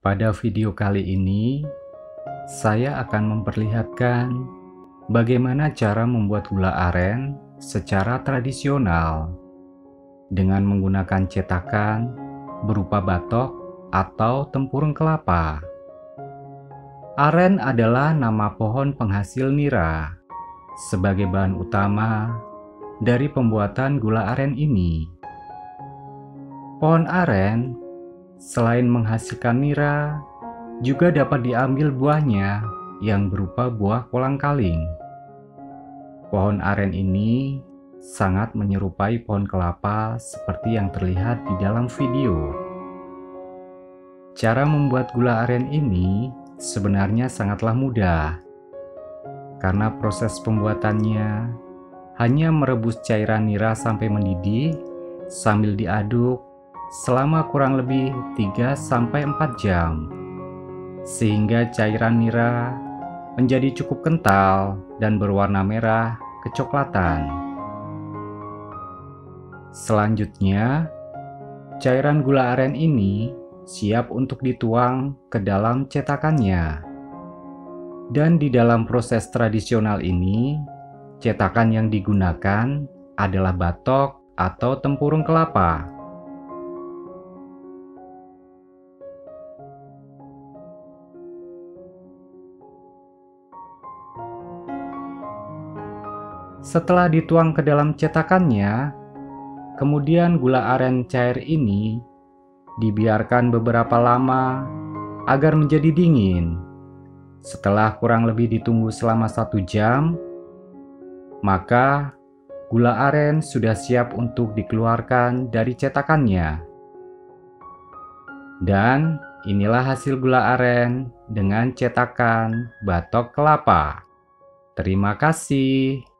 Pada video kali ini, saya akan memperlihatkan bagaimana cara membuat gula aren secara tradisional dengan menggunakan cetakan berupa batok atau tempurung kelapa. Aren adalah nama pohon penghasil nira sebagai bahan utama dari pembuatan gula aren ini. Pohon aren selain menghasilkan nira, juga dapat diambil buahnya yang berupa buah kolang-kaling. Pohon aren ini sangat menyerupai pohon kelapa seperti yang terlihat di dalam video. Cara membuat gula aren ini sebenarnya sangatlah mudah, karena proses pembuatannya hanya merebus cairan nira sampai mendidih sambil diaduk selama kurang lebih 3-4 jam, sehingga cairan nira menjadi cukup kental dan berwarna merah kecoklatan. Selanjutnya, cairan gula aren ini siap untuk dituang ke dalam cetakannya. Dan di dalam proses tradisional ini, cetakan yang digunakan adalah batok atau tempurung kelapa. Setelah dituang ke dalam cetakannya, kemudian gula aren cair ini dibiarkan beberapa lama agar menjadi dingin. Setelah kurang lebih ditunggu selama 1 jam, maka gula aren sudah siap untuk dikeluarkan dari cetakannya. Dan inilah hasil gula aren dengan cetakan batok kelapa. Terima kasih.